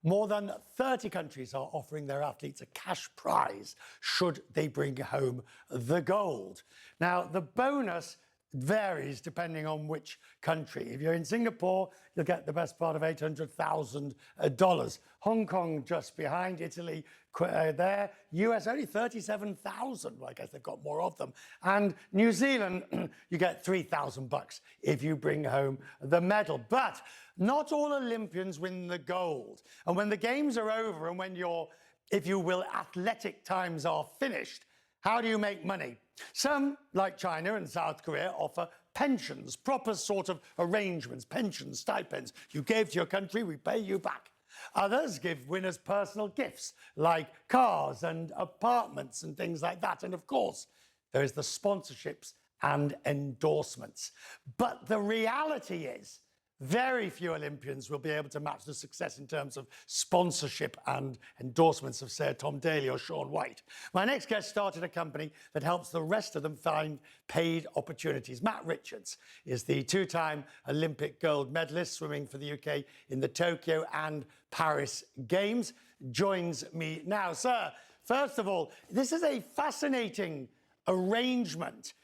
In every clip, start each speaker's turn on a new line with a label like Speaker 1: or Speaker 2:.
Speaker 1: More than 30 countries are offering their athletes a cash prize should they bring home the gold. Now, the bonus varies depending on which country. If you're in Singapore, you'll get the best part of $800,000. Hong Kong just behind, Italy there, US only 37,000. Well, I guess they've got more of them. And New Zealand, you get $3,000 if you bring home the medal. But not all Olympians win the gold. And when the games are over and when your, if you will, athletic times are finished, how do you make money? Some, like China and South Korea, offer pensions, proper sort of arrangements, pensions, stipends. You gave to your country, we pay you back. Others give winners personal gifts, like cars and apartments and things like that. And of course, there is the sponsorships and endorsements. But the reality is, very few Olympians will be able to match the success in terms of sponsorship and endorsements of, say, Tom Daley or Shaun White. My next guest started a company that helps the rest of them find paid opportunities. Matt Richards is the two-time Olympic gold medalist swimming for the UK in the Tokyo and Paris Games. Joins me now. Sir, first of all, this is a fascinating arrangement.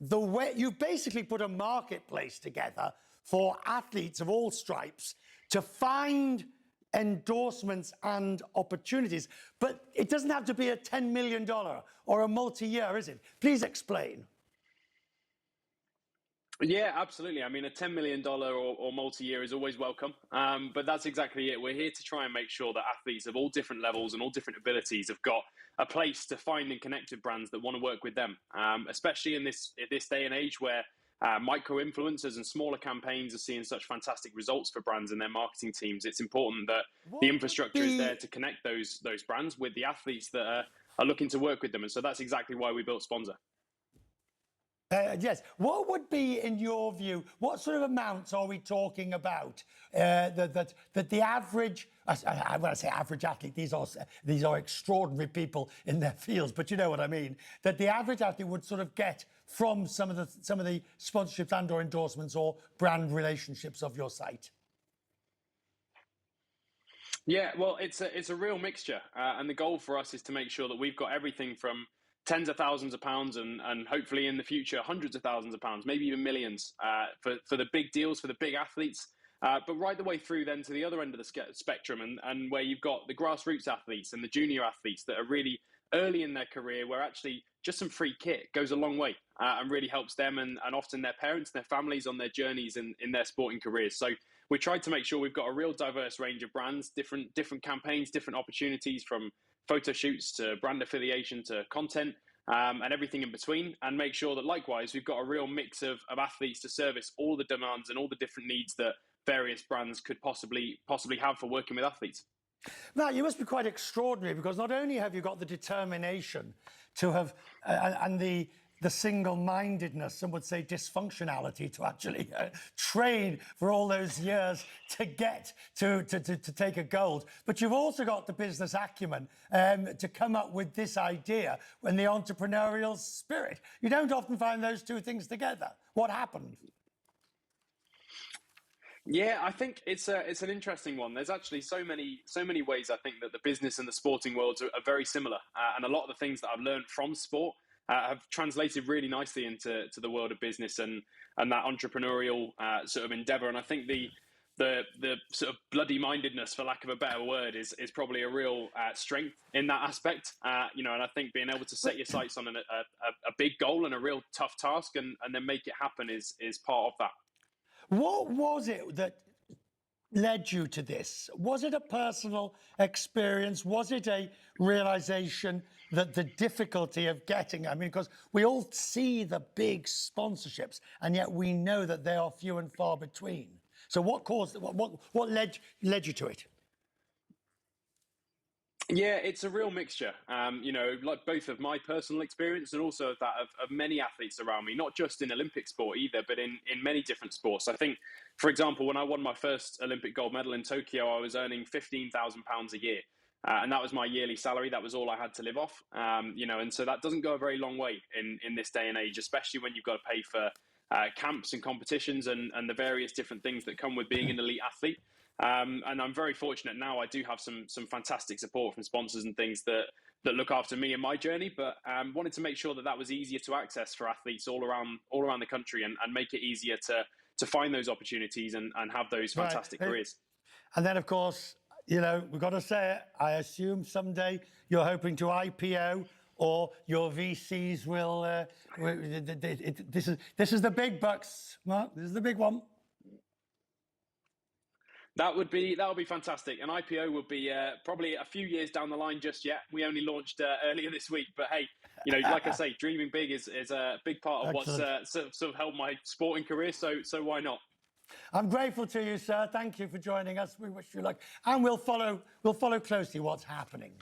Speaker 1: The way you basically put a marketplace together for athletes of all stripes to find endorsements and opportunities. But it doesn't have to be a $10 million or a multi-year, is it? Please explain.
Speaker 2: Yeah, absolutely. I mean, a $10 million or multi-year is always welcome. But that's exactly it. We're here to try and make sure that athletes of all different levels and all different abilities have got a place to find and connect with brands that want to work with them, especially in this day and age where micro-influencers and smaller campaigns are seeing such fantastic results for brands and their marketing teams. It's important that the infrastructure is there to connect those brands with the athletes that are looking to work with them. And so that's exactly why we built Sponza.
Speaker 1: Yes. What would be, in your view, what sort of amounts are we talking about that the average, when I say average athlete, these are extraordinary people in their fields, but you know what I mean, that the average athlete would sort of get from some of the sponsorships and or endorsements or brand relationships of your site?
Speaker 2: Yeah, well, it's a real mixture, and the goal for us is to make sure that we've got everything from tens of thousands of pounds and hopefully in the future hundreds of thousands of pounds, maybe even millions, for the big deals, for the big athletes, but right the way through then to the other end of the spectrum, and where you've got the grassroots athletes and the junior athletes that are really early in their career, where actually just some free kit goes a long way and really helps them and often their parents and their families on their journeys in their sporting careers. So we tried to make sure we've got a real diverse range of brands, different campaigns, different opportunities, from photo shoots to brand affiliation to content, and everything in between, and make sure that likewise we've got a real mix of athletes to service all the demands and all the different needs that various brands could possibly have for working with athletes.
Speaker 1: Now, you must be quite extraordinary, because not only have you got the determination to have and the single-mindedness, some would say dysfunctionality, to actually train for all those years to get to take a gold. But you've also got the business acumen to come up with this idea and the entrepreneurial spirit. You don't often find those two things together. What happened?
Speaker 2: Yeah, I think it's an interesting one. There's actually so many ways I think that the business and the sporting worlds are very similar, and a lot of the things that I've learned from sport have translated really nicely into the world of business and that entrepreneurial sort of endeavor. And I think the sort of bloody mindedness, for lack of a better word, is probably a real strength in that aspect. And I think being able to set your sights on a big goal and a real tough task and then make it happen is part of that.
Speaker 1: What was it that led you to this? Was it a personal experience? Was it a realization that the difficulty of getting, I mean, because we all see the big sponsorships, and yet we know that they are few and far between. So what led you to it?
Speaker 2: Yeah, it's a real mixture, like both of my personal experience and also that of many athletes around me, not just in Olympic sport either, but in many different sports. I think, for example, when I won my first Olympic gold medal in Tokyo, I was earning £15,000 a year. And that was my yearly salary. That was all I had to live off, and so that doesn't go a very long way in this day and age, especially when you've got to pay for camps and competitions and the various different things that come with being an elite athlete. And I'm very fortunate now. I do have some fantastic support from sponsors and things that look after me and my journey. But wanted to make sure that was easier to access for athletes all around the country, and make it easier to find those opportunities and have those fantastic careers.
Speaker 1: And then, of course, you know, we've got to say it, I assume someday you're hoping to IPO, or your VCs will. This is the big bucks, Mark. This is the big one.
Speaker 2: That would be fantastic. An IPO would be probably a few years down the line. Just yet, we only launched earlier this week. But hey, you know, like I say, dreaming big is a big part of what's sort of helped my sporting career. So why not?
Speaker 1: I'm grateful to you, sir. Thank you for joining us. We wish you luck, and we'll follow closely what's happening.